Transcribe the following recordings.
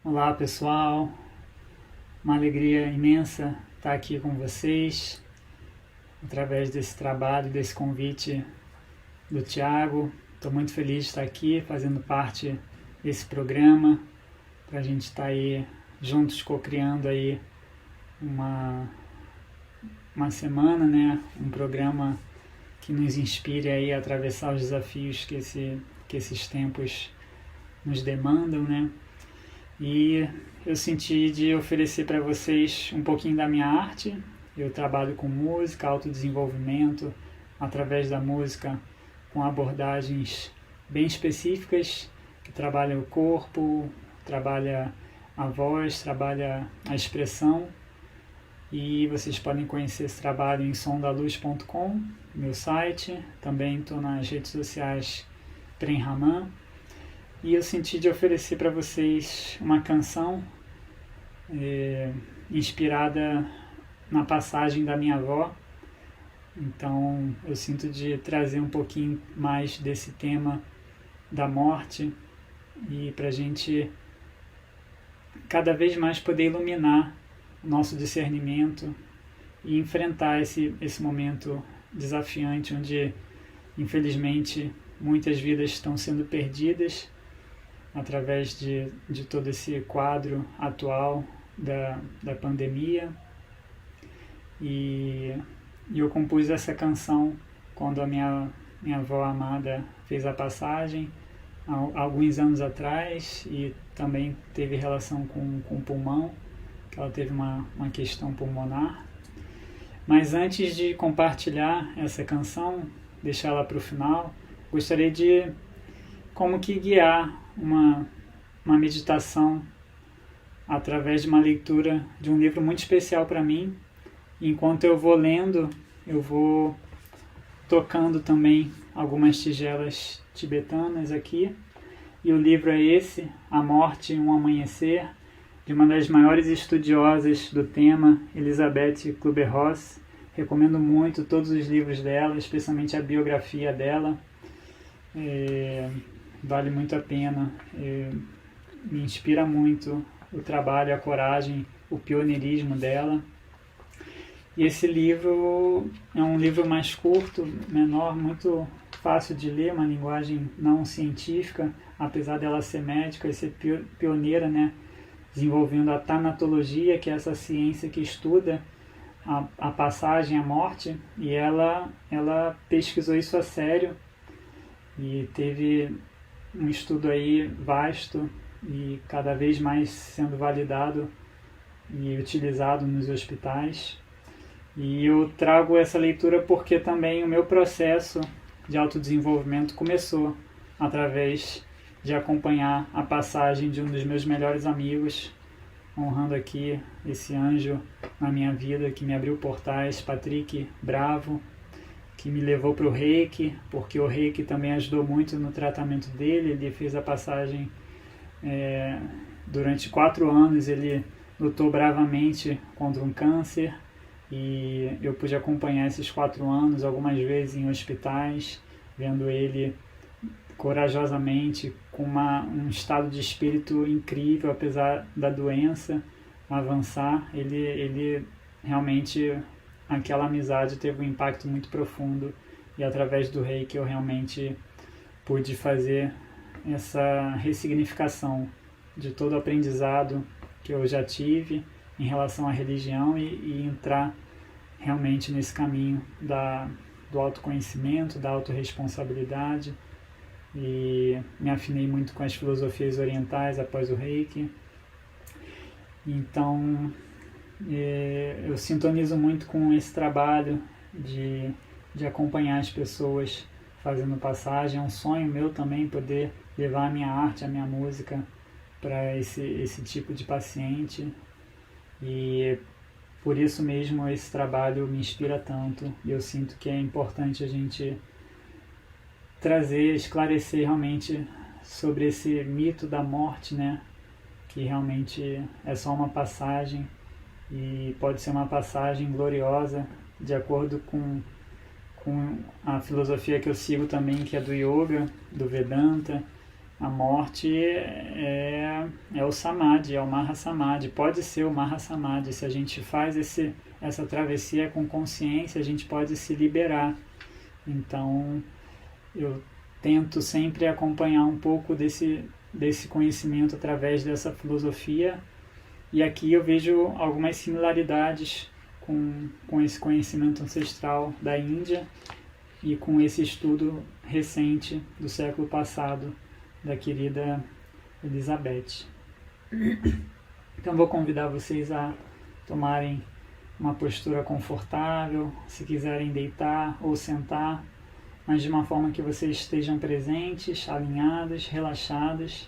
Olá pessoal, uma alegria imensa estar aqui com vocês através desse trabalho, desse convite do Tiago. Estou muito feliz de estar aqui fazendo parte desse programa para a gente estar aí juntos co-criando aí uma semana, né? Um programa que nos inspire aí a atravessar os desafios que esses tempos nos demandam, né? E eu senti de oferecer para vocês um pouquinho da minha arte. Eu trabalho com música, autodesenvolvimento, através da música, com abordagens bem específicas, que trabalham o corpo, trabalha a voz, trabalha a expressão. E vocês podem conhecer esse trabalho em sondaluz.com, meu site. Também estou nas redes sociais Prem Raman. E eu senti de oferecer para vocês uma canção inspirada na passagem da minha avó. Então eu sinto de trazer um pouquinho mais desse tema da morte e para a gente cada vez mais poder iluminar o nosso discernimento e enfrentar esse momento desafiante onde infelizmente muitas vidas estão sendo perdidas através de todo esse quadro atual da pandemia. E eu compus essa canção quando a minha avó amada fez a passagem, há alguns anos atrás, e também teve relação com o pulmão, que ela teve uma questão pulmonar. Mas antes de compartilhar essa canção, deixar ela para o final, gostaria de como que guiar uma meditação através de uma leitura de um livro muito especial para mim. Enquanto eu vou lendo, eu vou tocando também algumas tigelas tibetanas aqui. E o livro é esse, A Morte e um Amanhecer, de uma das maiores estudiosas do tema, Elisabeth Kübler-Ross. Recomendo muito todos os livros dela, especialmente a biografia dela. Vale muito a pena, me inspira muito o trabalho, a coragem, o pioneirismo dela. E esse livro é um livro mais curto, menor, muito fácil de ler, uma linguagem não científica, apesar dela ser médica e ser pioneira, né, desenvolvendo a tanatologia, que é essa ciência que estuda a passagem, a morte, e ela pesquisou isso a sério e teve um estudo aí vasto e cada vez mais sendo validado e utilizado nos hospitais. E eu trago essa leitura porque também o meu processo de autodesenvolvimento começou através de acompanhar a passagem de um dos meus melhores amigos, honrando aqui esse anjo na minha vida que me abriu portais, Patrick Bravo, que me levou para o Reiki, porque o Reiki também ajudou muito no tratamento dele. Ele fez a passagem durante 4 anos, ele lutou bravamente contra um câncer e eu pude acompanhar esses 4 anos algumas vezes em hospitais, vendo ele corajosamente, com um estado de espírito incrível, apesar da doença avançar. Ele realmente, aquela amizade teve um impacto muito profundo e através do Reiki eu realmente pude fazer essa ressignificação de todo o aprendizado que eu já tive em relação à religião e entrar realmente nesse caminho do autoconhecimento, da autorresponsabilidade, e me afinei muito com as filosofias orientais após o Reiki. Então eu sintonizo muito com esse trabalho de acompanhar as pessoas fazendo passagem. É um sonho meu também poder levar a minha arte, a minha música para esse tipo de paciente, e por isso mesmo esse trabalho me inspira tanto. E eu sinto que é importante a gente trazer, esclarecer realmente sobre esse mito da morte, né? Que realmente é só uma passagem e pode ser uma passagem gloriosa, de acordo com a filosofia que eu sigo também, que é do Yoga, do Vedanta, A morte é o Samadhi, é o Mahasamadhi. Pode ser o Mahasamadhi. Se a gente faz essa travessia com consciência, a gente pode se liberar. Então, eu tento sempre acompanhar um pouco desse conhecimento através dessa filosofia. E aqui eu vejo algumas similaridades com esse conhecimento ancestral da Índia e com esse estudo recente do século passado da querida Elizabeth. Então vou convidar vocês a tomarem uma postura confortável, se quiserem deitar ou sentar, mas de uma forma que vocês estejam presentes, alinhados, relaxados,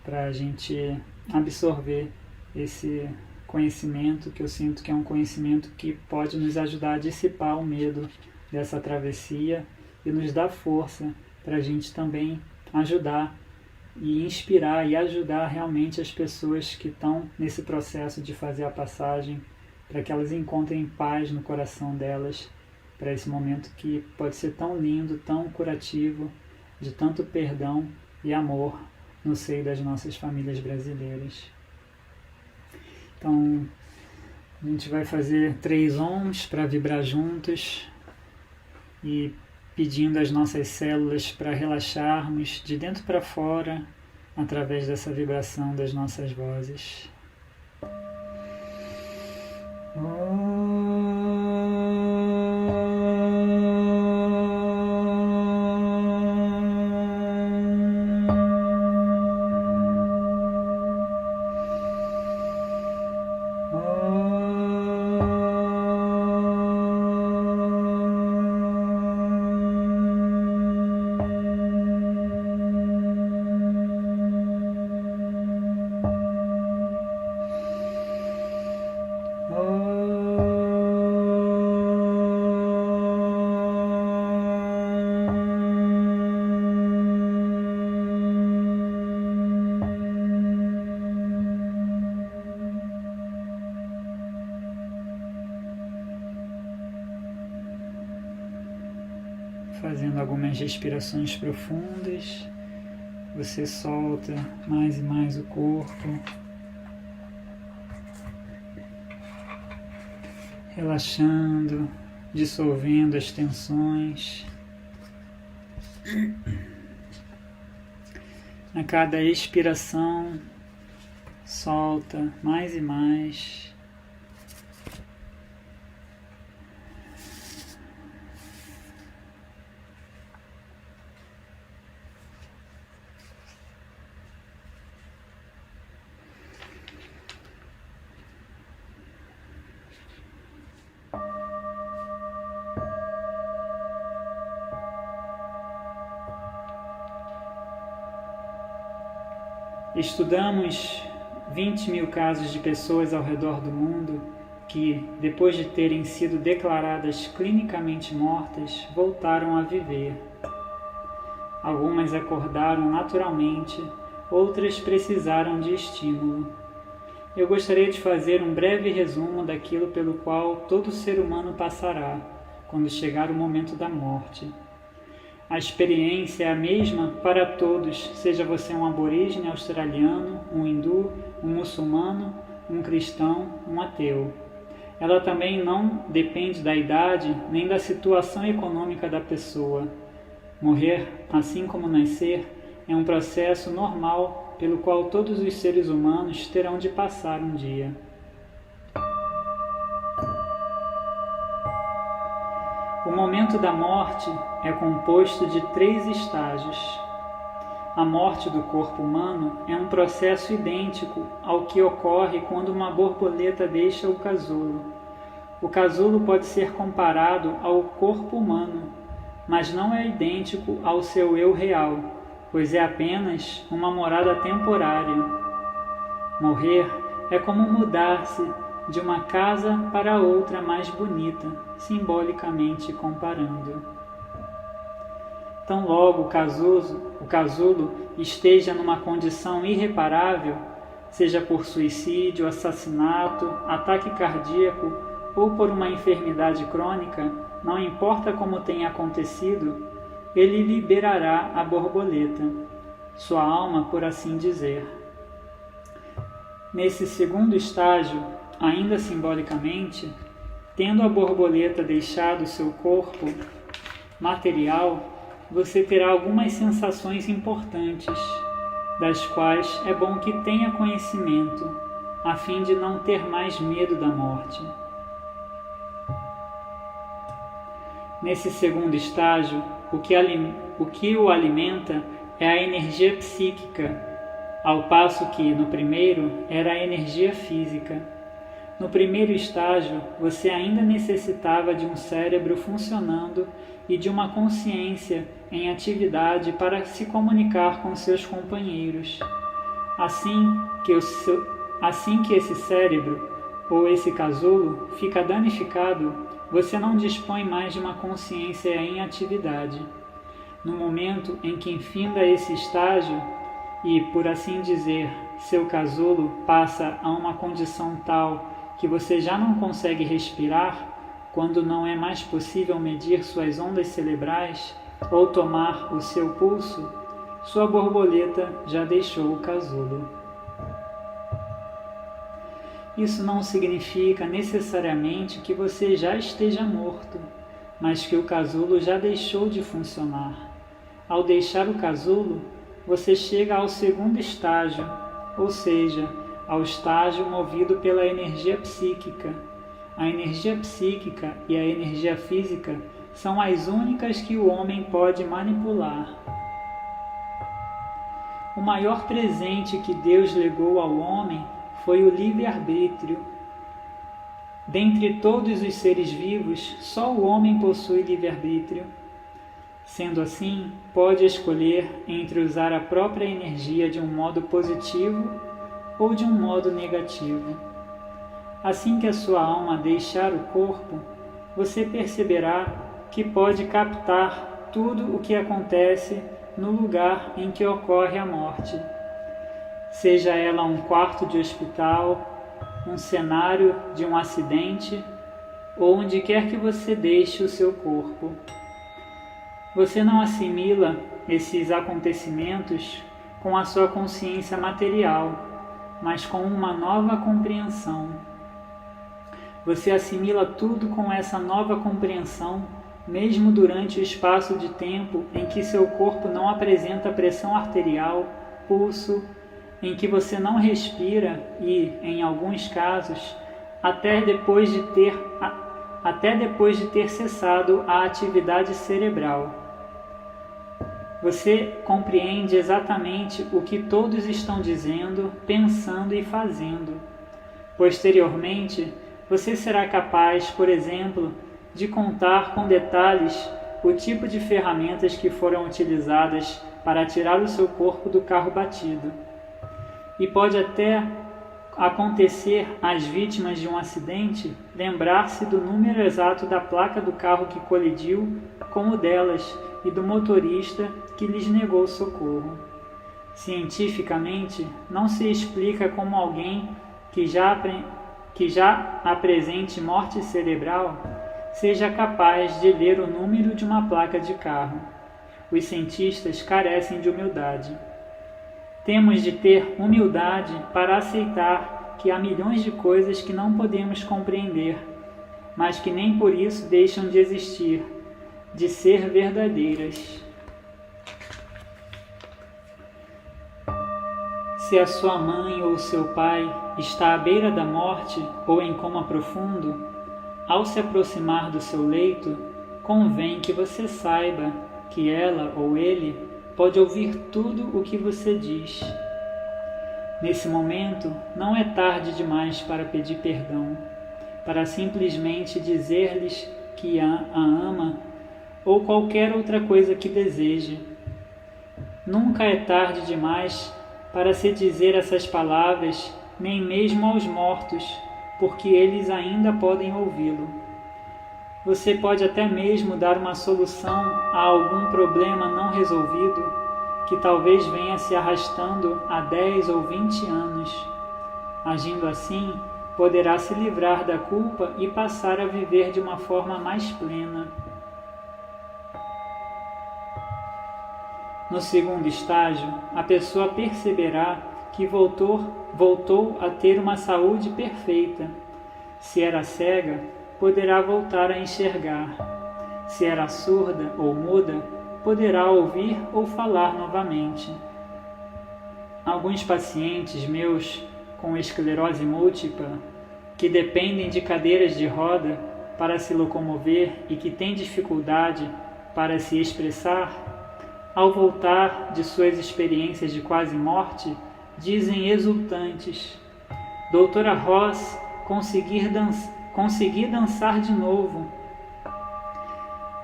para a gente absorver esse conhecimento que eu sinto que é um conhecimento que pode nos ajudar a dissipar o medo dessa travessia e nos dar força para a gente também ajudar e inspirar e ajudar realmente as pessoas que estão nesse processo de fazer a passagem, para que elas encontrem paz no coração delas, para esse momento que pode ser tão lindo, tão curativo, de tanto perdão e amor no seio das nossas famílias brasileiras. Então, a gente vai fazer 3 ohms para vibrar juntos e pedindo às nossas células para relaxarmos de dentro para fora através dessa vibração das nossas vozes. Fazendo algumas respirações profundas, você solta mais e mais o corpo, relaxando, dissolvendo as tensões. A cada expiração, solta mais e mais. Estudamos 20.000 casos de pessoas ao redor do mundo que, depois de terem sido declaradas clinicamente mortas, voltaram a viver. Algumas acordaram naturalmente, outras precisaram de estímulo. Eu gostaria de fazer um breve resumo daquilo pelo qual todo ser humano passará quando chegar o momento da morte. A experiência é a mesma para todos, seja você um aborígene australiano, um hindu, um muçulmano, um cristão, um ateu. Ela também não depende da idade nem da situação econômica da pessoa. Morrer, assim como nascer, é um processo normal pelo qual todos os seres humanos terão de passar um dia. O momento da morte é composto de 3 estágios. A morte do corpo humano é um processo idêntico ao que ocorre quando uma borboleta deixa o casulo. O casulo pode ser comparado ao corpo humano, mas não é idêntico ao seu eu real, pois é apenas uma morada temporária. Morrer é como mudar-se de uma casa para outra mais bonita, simbolicamente comparando. Tão logo o casulo esteja numa condição irreparável, seja por suicídio, assassinato, ataque cardíaco ou por uma enfermidade crônica, não importa como tenha acontecido, ele liberará a borboleta. sua alma, por assim dizer. Nesse segundo estágio, ainda simbolicamente, tendo a borboleta deixado seu corpo material, você terá algumas sensações importantes, das quais é bom que tenha conhecimento, a fim de não ter mais medo da morte. Nesse segundo estágio, o que o alimenta é a energia psíquica, ao passo que, no primeiro, era a energia física. No primeiro estágio, você ainda necessitava de um cérebro funcionando e de uma consciência em atividade para se comunicar com seus companheiros. Assim que esse cérebro, ou esse casulo, fica danificado, você não dispõe mais de uma consciência em atividade. No momento em que finda esse estágio, e, por assim dizer, seu casulo passa a uma condição tal que você já não consegue respirar, quando não é mais possível medir suas ondas cerebrais ou tomar o seu pulso, sua borboleta já deixou o casulo. Isso não significa necessariamente que você já esteja morto, mas que o casulo já deixou de funcionar. Ao deixar o casulo, você chega ao segundo estágio, ou seja, ao estágio movido pela energia psíquica. A energia psíquica e a energia física são as únicas que o homem pode manipular. O maior presente que Deus legou ao homem foi o livre-arbítrio. Dentre todos os seres vivos, só o homem possui livre-arbítrio. Sendo assim, pode escolher entre usar a própria energia de um modo positivo ou de um modo negativo. Assim que a sua alma deixar o corpo, você perceberá que pode captar tudo o que acontece no lugar em que ocorre a morte. Seja ela um quarto de hospital, um cenário de um acidente ou onde quer que você deixe o seu corpo. Você não assimila esses acontecimentos com a sua consciência material, mas com uma nova compreensão. Você assimila tudo com essa nova compreensão, mesmo durante o espaço de tempo em que seu corpo não apresenta pressão arterial, pulso, em que você não respira e, em alguns casos, até depois de ter cessado a atividade cerebral. Você compreende exatamente o que todos estão dizendo, pensando e fazendo. Posteriormente, você será capaz, por exemplo, de contar com detalhes o tipo de ferramentas que foram utilizadas para tirar o seu corpo do carro batido. E pode até acontecer às vítimas de um acidente lembrar-se do número exato da placa do carro que colidiu com o delas e do motorista que lhes negou socorro. Cientificamente, não se explica como alguém que já apresente morte cerebral seja capaz de ler o número de uma placa de carro. Os cientistas carecem de humildade. Temos de ter humildade para aceitar que há milhões de coisas que não podemos compreender, mas que nem por isso deixam de existir, de ser verdadeiras. Se a sua mãe ou seu pai está à beira da morte ou em coma profundo, ao se aproximar do seu leito, convém que você saiba que ela ou ele pode ouvir tudo o que você diz. Nesse momento, não é tarde demais para pedir perdão, para simplesmente dizer-lhes que a ama ou qualquer outra coisa que deseje. Nunca é tarde demais para se dizer essas palavras, nem mesmo aos mortos, porque eles ainda podem ouvi-lo. Você pode até mesmo dar uma solução a algum problema não resolvido, que talvez venha se arrastando há 10 ou 20 anos. Agindo assim, poderá se livrar da culpa e passar a viver de uma forma mais plena. No segundo estágio, a pessoa perceberá que voltou a ter uma saúde perfeita. Se era cega, poderá voltar a enxergar. Se era surda ou muda, poderá ouvir ou falar novamente. Alguns pacientes meus com esclerose múltipla, que dependem de cadeiras de roda para se locomover e que têm dificuldade para se expressar, ao voltar de suas experiências de quase morte, dizem exultantes: Doutora Ross, consegui dançar de novo.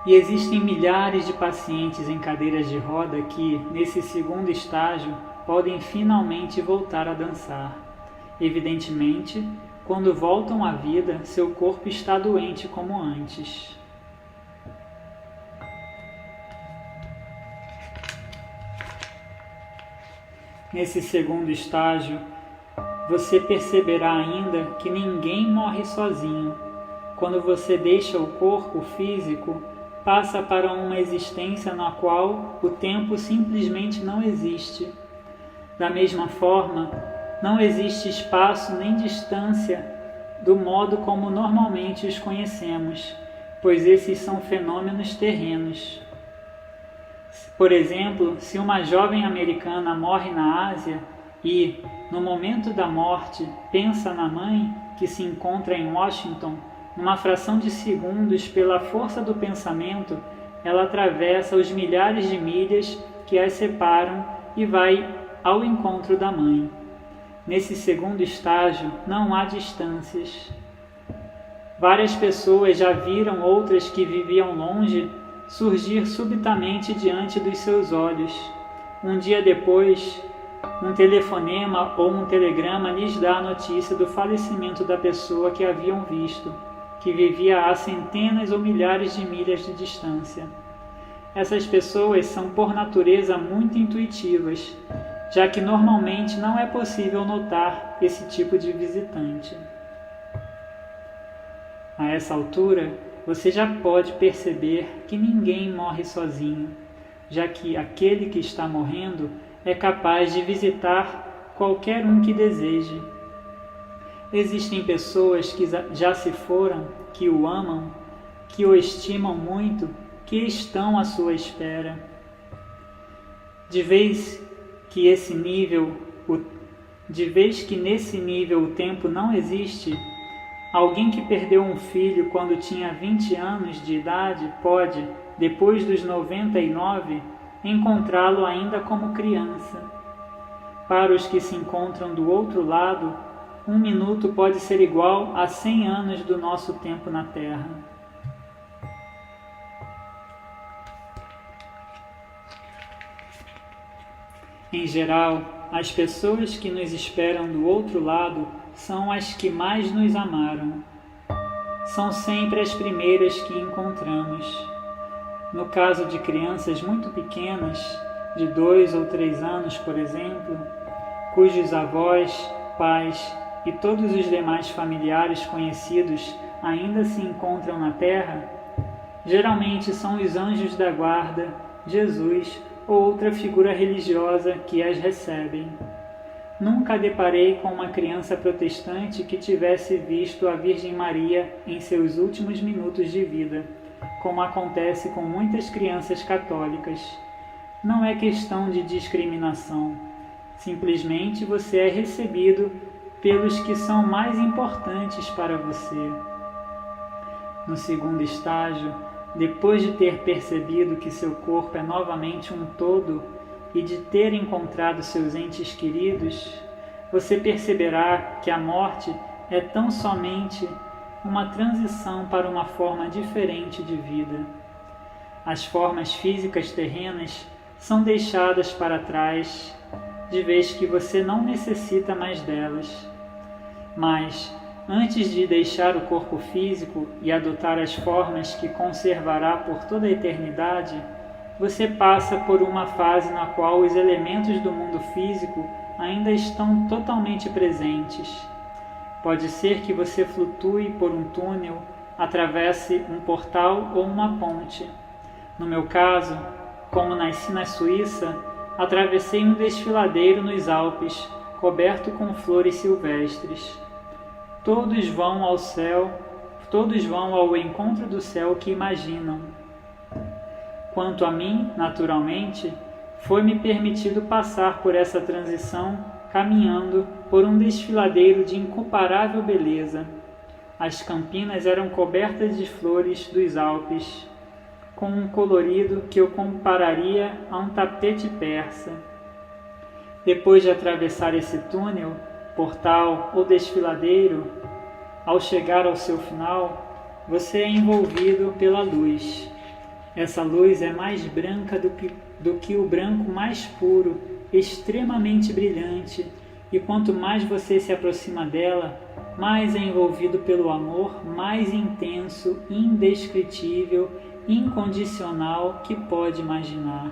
E existem milhares de pacientes em cadeiras de roda que, nesse segundo estágio, podem finalmente voltar a dançar. Evidentemente, quando voltam à vida, seu corpo está doente como antes. Nesse segundo estágio, você perceberá ainda que ninguém morre sozinho. Quando você deixa o corpo físico, passa para uma existência na qual o tempo simplesmente não existe. Da mesma forma, não existe espaço nem distância do modo como normalmente os conhecemos, pois esses são fenômenos terrenos. Por exemplo, se uma jovem americana morre na Ásia e, no momento da morte, pensa na mãe que se encontra em Washington, numa fração de segundos, pela força do pensamento, ela atravessa os milhares de milhas que as separam e vai ao encontro da mãe. Nesse segundo estágio, não há distâncias. Várias pessoas já viram outras que viviam longe surgir subitamente diante dos seus olhos. Um dia depois, um telefonema ou um telegrama lhes dá a notícia do falecimento da pessoa que haviam visto, que vivia a centenas ou milhares de milhas de distância. Essas pessoas são por natureza muito intuitivas, já que normalmente não é possível notar esse tipo de visitante. A essa altura, você já pode perceber que ninguém morre sozinho, já que aquele que está morrendo é capaz de visitar qualquer um que deseje. Existem pessoas que já se foram, que o amam, que o estimam muito, que estão à sua espera. De vez que nesse nível o tempo não existe, alguém que perdeu um filho quando tinha 20 anos de idade pode, depois dos 99, encontrá-lo ainda como criança. Para os que se encontram do outro lado, 1 minuto pode ser igual a 100 anos do nosso tempo na Terra. Em geral, as pessoas que nos esperam do outro lado são as que mais nos amaram. São sempre as primeiras que encontramos. No caso de crianças muito pequenas, de 2 ou 3 anos, por exemplo, cujos avós, pais e todos os demais familiares conhecidos ainda se encontram na Terra, geralmente são os anjos da guarda, Jesus ou outra figura religiosa que as recebem. Nunca deparei com uma criança protestante que tivesse visto a Virgem Maria em seus últimos minutos de vida, como acontece com muitas crianças católicas. Não é questão de discriminação. Simplesmente você é recebido pelos que são mais importantes para você. No segundo estágio, depois de ter percebido que seu corpo é novamente um todo e de ter encontrado seus entes queridos, você perceberá que a morte é tão somente uma transição para uma forma diferente de vida. As formas físicas terrenas são deixadas para trás, de vez que você não necessita mais delas. Mas, antes de deixar o corpo físico e adotar as formas que conservará por toda a eternidade, você passa por uma fase na qual os elementos do mundo físico ainda estão totalmente presentes. Pode ser que você flutue por um túnel, atravesse um portal ou uma ponte. No meu caso, como nasci na Suíça, atravessei um desfiladeiro nos Alpes, coberto com flores silvestres. Todos vão ao céu, todos vão ao encontro do céu que imaginam. Quanto a mim, naturalmente, foi-me permitido passar por essa transição caminhando por um desfiladeiro de incomparável beleza. As campinas eram cobertas de flores dos Alpes, com um colorido que eu compararia a um tapete persa. Depois de atravessar esse túnel, portal ou desfiladeiro, ao chegar ao seu final, você é envolvido pela luz. Essa luz é mais branca do que o branco mais puro, extremamente brilhante, e quanto mais você se aproxima dela, mais é envolvido pelo amor mais intenso, indescritível, incondicional que pode imaginar.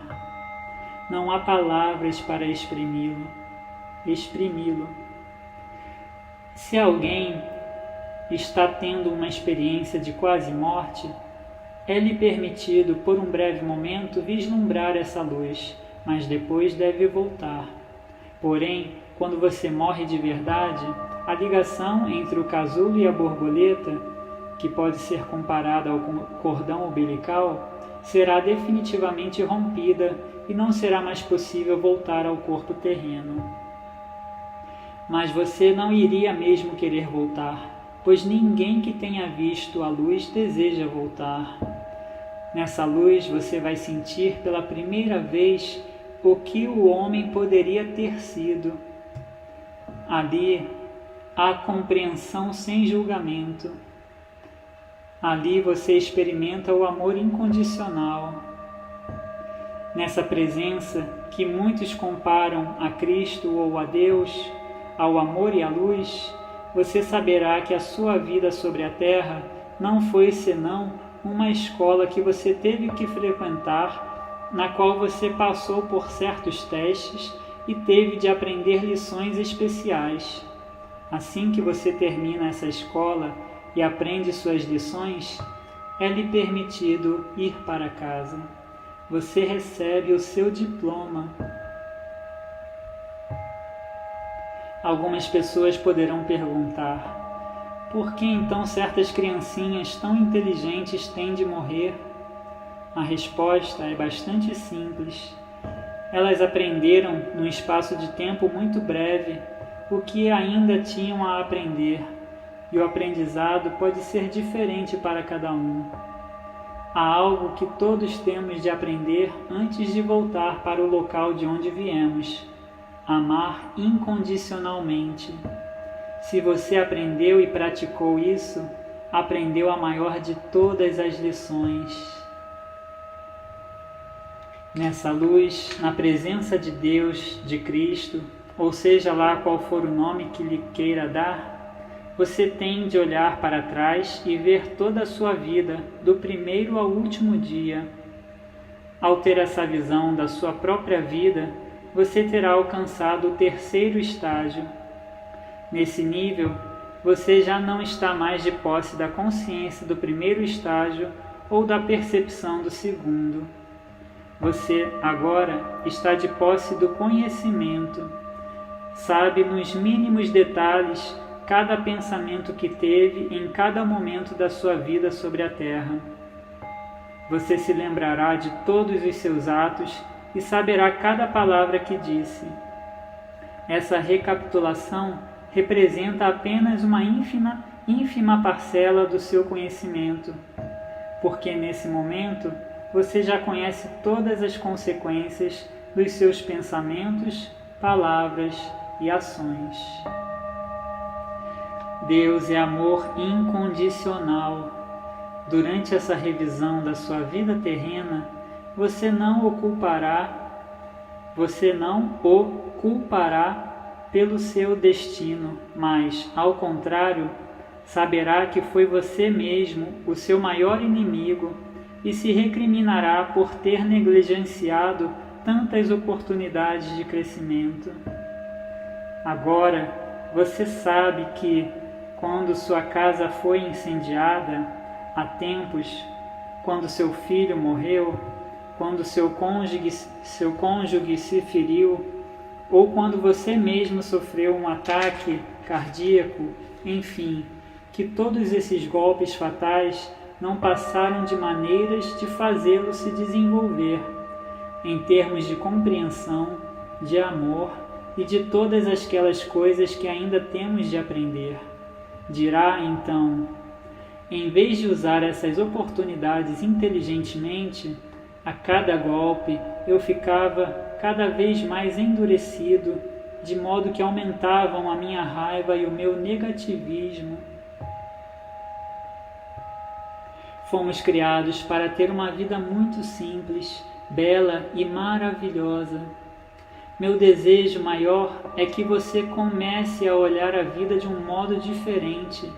Não há palavras para exprimi-lo. Se alguém está tendo uma experiência de quase morte, é-lhe permitido, por um breve momento, vislumbrar essa luz, mas depois deve voltar. Porém, quando você morre de verdade, a ligação entre o casulo e a borboleta, que pode ser comparada ao cordão umbilical, será definitivamente rompida e não será mais possível voltar ao corpo terreno. Mas você não iria mesmo querer voltar, pois ninguém que tenha visto a luz deseja voltar. Nessa luz você vai sentir pela primeira vez o que o homem poderia ter sido. Ali há compreensão sem julgamento. Ali você experimenta o amor incondicional. Nessa presença que muitos comparam a Cristo ou a Deus, ao amor e à luz, você saberá que a sua vida sobre a terra não foi senão uma escola que você teve que frequentar, na qual você passou por certos testes e teve de aprender lições especiais. Assim que você termina essa escola e aprende suas lições, é-lhe permitido ir para casa. Você recebe o seu diploma. Algumas pessoas poderão perguntar: por que então certas criancinhas tão inteligentes têm de morrer? A resposta é bastante simples. Elas aprenderam, num espaço de tempo muito breve, o que ainda tinham a aprender, e o aprendizado pode ser diferente para cada um. Há algo que todos temos de aprender antes de voltar para o local de onde viemos: amar incondicionalmente. Se você aprendeu e praticou isso, aprendeu a maior de todas as lições. Nessa luz, na presença de Deus, de Cristo, ou seja lá qual for o nome que lhe queira dar, você tem de olhar para trás e ver toda a sua vida, do primeiro ao último dia. Ao ter essa visão da sua própria vida, você terá alcançado o terceiro estágio. Nesse nível, você já não está mais de posse da consciência do primeiro estágio ou da percepção do segundo. Você agora está de posse do conhecimento. Sabe nos mínimos detalhes cada pensamento que teve em cada momento da sua vida sobre a Terra. Você se lembrará de todos os seus atos e saberá cada palavra que disse. Essa recapitulação representa apenas uma ínfima parcela do seu conhecimento, porque nesse momento você já conhece todas as consequências dos seus pensamentos, palavras e ações. Deus é amor incondicional. Durante essa revisão da sua vida terrena, você não o culpará pelo seu destino, mas, ao contrário, saberá que foi você mesmo o seu maior inimigo e se recriminará por ter negligenciado tantas oportunidades de crescimento. Agora, você sabe que, quando sua casa foi incendiada, há tempos, quando seu filho morreu, quando seu cônjuge se feriu, ou quando você mesmo sofreu um ataque cardíaco, enfim, que todos esses golpes fatais não passaram de maneiras de fazê-lo se desenvolver, em termos de compreensão, de amor e de todas aquelas coisas que ainda temos de aprender. Dirá então: em vez de usar essas oportunidades inteligentemente, a cada golpe eu ficava cada vez mais endurecido, de modo que aumentavam a minha raiva e o meu negativismo. Fomos criados para ter uma vida muito simples, bela e maravilhosa. Meu desejo maior é que você comece a olhar a vida de um modo diferente.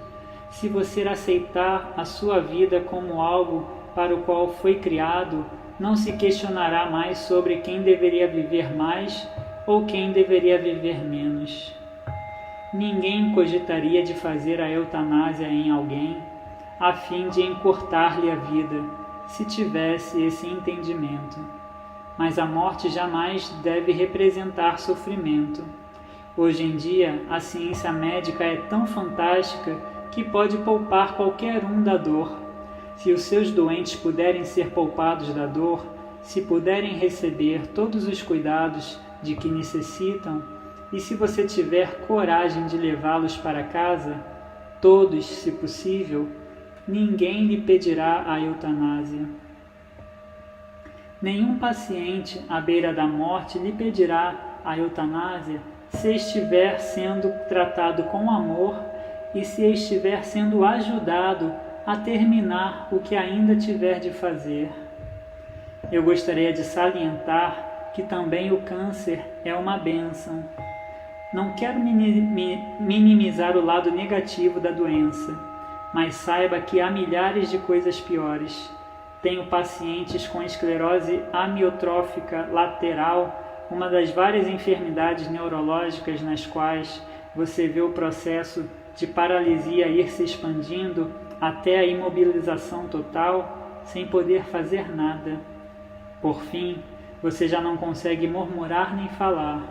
Se você aceitar a sua vida como algo para o qual foi criado, não se questionará mais sobre quem deveria viver mais ou quem deveria viver menos. Ninguém cogitaria de fazer a eutanásia em alguém a fim de encurtar-lhe a vida, se tivesse esse entendimento. Mas a morte jamais deve representar sofrimento. Hoje em dia, a ciência médica é tão fantástica que pode poupar qualquer um da dor. Se os seus doentes puderem ser poupados da dor, se puderem receber todos os cuidados de que necessitam, e se você tiver coragem de levá-los para casa, todos, se possível, ninguém lhe pedirá a eutanásia. Nenhum paciente à beira da morte lhe pedirá a eutanásia se estiver sendo tratado com amor e se estiver sendo ajudado a terminar o que ainda tiver de fazer. Eu gostaria de salientar que também o câncer é uma bênção. Não quero minimizar o lado negativo da doença, mas saiba que há milhares de coisas piores. Tenho pacientes com esclerose amiotrófica lateral, uma das várias enfermidades neurológicas nas quais você vê o processo de paralisia ir se expandindo até a imobilização total, sem poder fazer nada. Por fim, você já não consegue murmurar nem falar.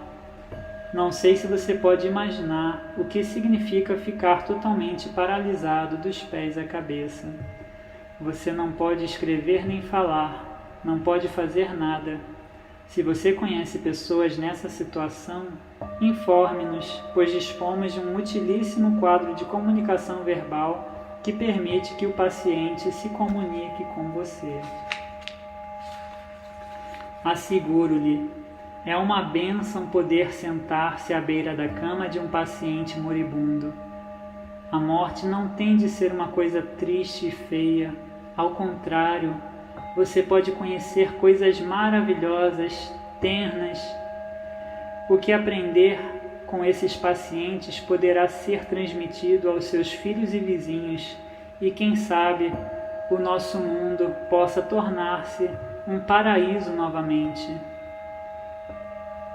Não sei se você pode imaginar o que significa ficar totalmente paralisado dos pés à cabeça. Você não pode escrever nem falar, não pode fazer nada. Se você conhece pessoas nessa situação, informe-nos, pois dispomos de um utilíssimo quadro de comunicação verbal que permite que o paciente se comunique com você. Asseguro-lhe, é uma bênção poder sentar-se à beira da cama de um paciente moribundo. A morte não tem de ser uma coisa triste e feia. Ao contrário, você pode conhecer coisas maravilhosas, ternas. O que aprender com esses pacientes poderá ser transmitido aos seus filhos e vizinhos, e quem sabe o nosso mundo possa tornar-se um paraíso novamente.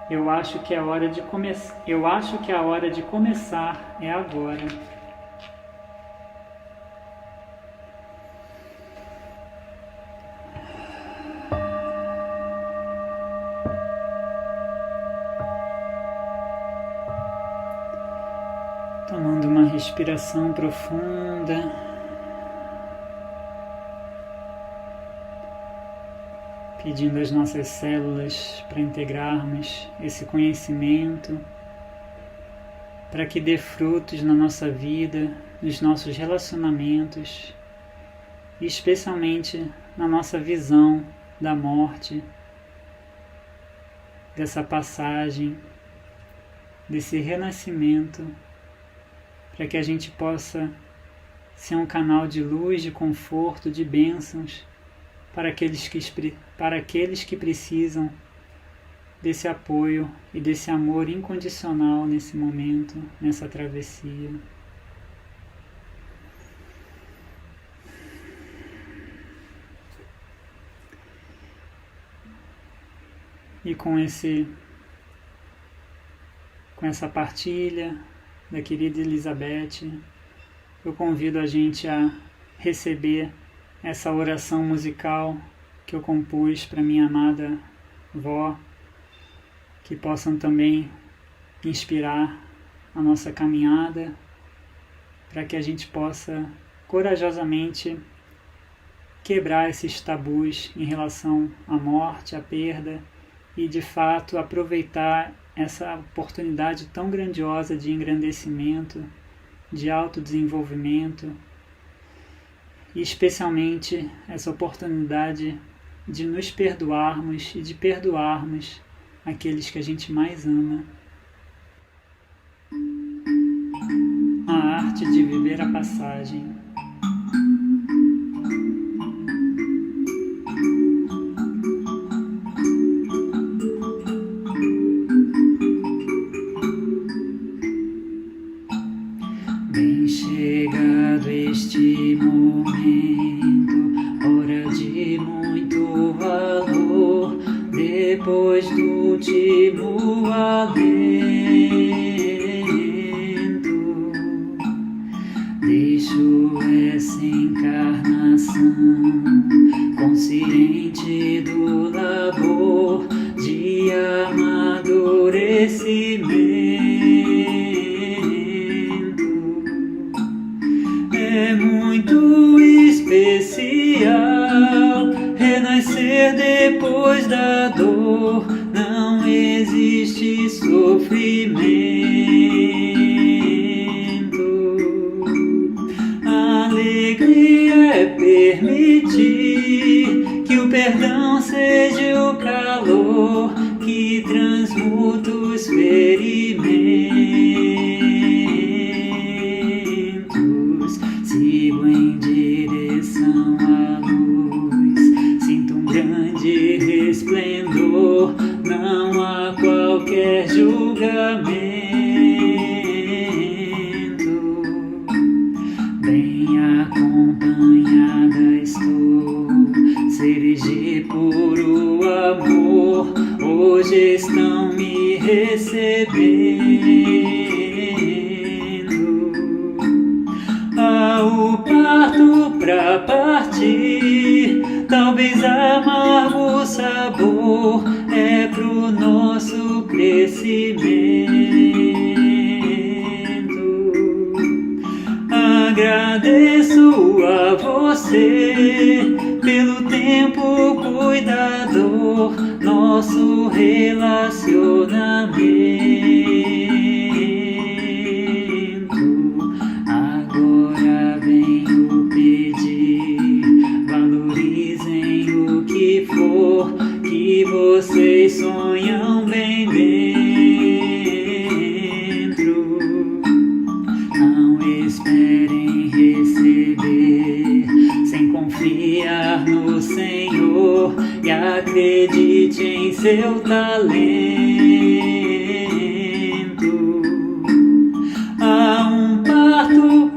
Eu acho que a hora de começar é agora. Tomando uma respiração profunda. Pedindo às nossas células para integrarmos esse conhecimento, para que dê frutos na nossa vida, nos nossos relacionamentos, e especialmente na nossa visão da morte, dessa passagem, desse renascimento, para que a gente possa ser um canal de luz, de conforto, de bênçãos para aqueles que precisam desse apoio e desse amor incondicional nesse momento, nessa travessia. E com essa partilha da querida Elizabeth, eu convido a gente a receber essa oração musical que eu compus para minha amada vó, que possam também inspirar a nossa caminhada, para que a gente possa corajosamente quebrar esses tabus em relação à morte, à perda, e de fato aproveitar essa oportunidade tão grandiosa de engrandecimento, de autodesenvolvimento, e especialmente essa oportunidade de nos perdoarmos e de perdoarmos aqueles que a gente mais ama. A arte de viver a passagem. Bem chegado este momento, hora de muito valor, depois do último alento, deixo essa encarnação consciente do labor de amadurecimento. É muito especial renascer depois da dor, não existe sofrimento. A alegria é permitir que o perdão seja o calor que transmuta os ferimentos. Sigo em direção à luz, sinto um grande resplendor, não há qualquer julgamento. Bem acompanhada estou, seres de puro amor hoje estão me recebendo. Há o parto pra partir, talvez amargo sabor é pro nosso crescimento. Agradeço a você pelo tempo cuidador, nosso relacionamento. Agora venho pedir, valorizem o que for que vocês sonham bem dentro. Não esperem receber sem confiar no Senhor, e acredite em seu talento. Há um parto,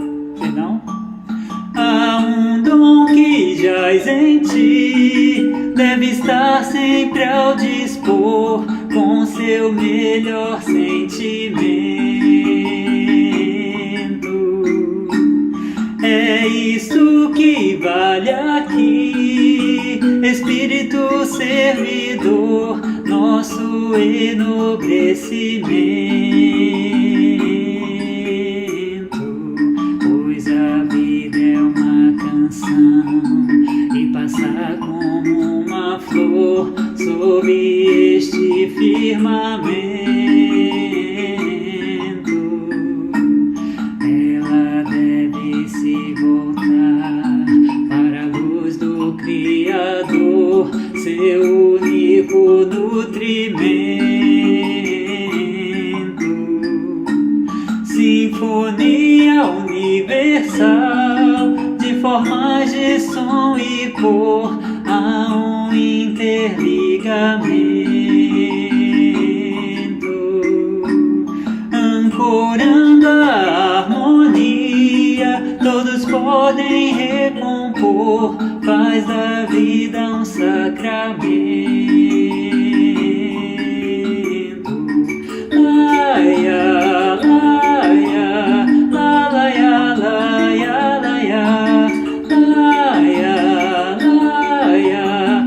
há um dom que jaz em ti, deve estar sempre ao dispor com seu melhor sentimento. É isso que vale aqui, Espírito servidor, nosso enobrecimento. Pois a vida é uma canção e passa como uma flor sob este firmamento. Ela deve se voltar para a luz do Criador, seu único nutrimento. Sinfonia universal de formas de som e cor, há um interligamento, ancorando a harmonia, todos podem recompor, faz da vida um sacramento. Laia, laia, laia, laia, laia, laia, laia,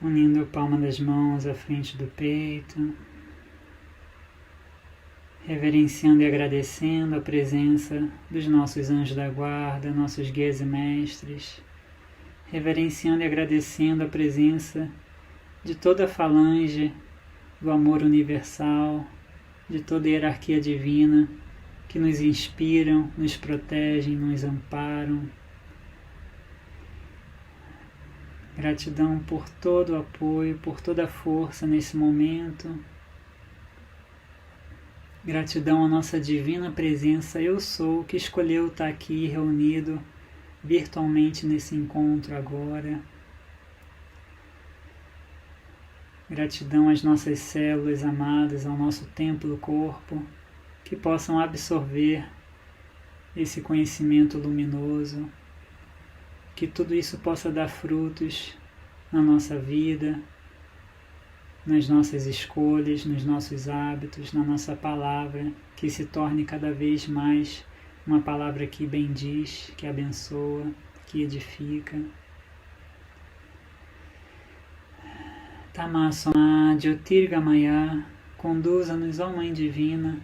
unindo a palma das mãos à frente do peito, reverenciando e agradecendo a presença dos nossos anjos da guarda, nossos guias e mestres, reverenciando e agradecendo a presença de toda a falange do amor universal, de toda a hierarquia divina que nos inspiram, nos protegem, nos amparam. Gratidão por todo o apoio, por toda a força nesse momento. Gratidão à nossa divina presença Eu Sou, que escolheu estar aqui reunido virtualmente nesse encontro agora. Gratidão às nossas células amadas, ao nosso templo corpo, que possam absorver esse conhecimento luminoso, que tudo isso possa dar frutos na nossa vida, nas nossas escolhas, nos nossos hábitos, na nossa palavra, que se torne cada vez mais uma palavra que bendiz, que abençoa, que edifica. Tamasana Jyotirgamaya, conduza-nos, ó Mãe Divina,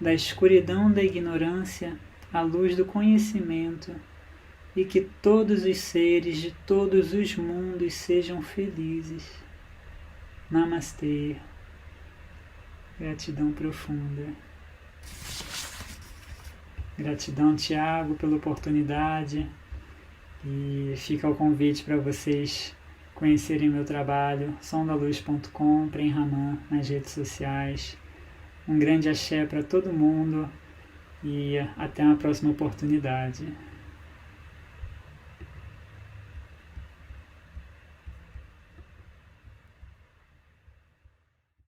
da escuridão da ignorância à luz do conhecimento, e que todos os seres de todos os mundos sejam felizes. Namastê. Gratidão profunda. Gratidão, Tiago, pela oportunidade, e fica o convite para vocês conhecerem meu trabalho, sondaluz.com, Prem Raman, nas redes sociais. Um grande axé para todo mundo e até uma próxima oportunidade.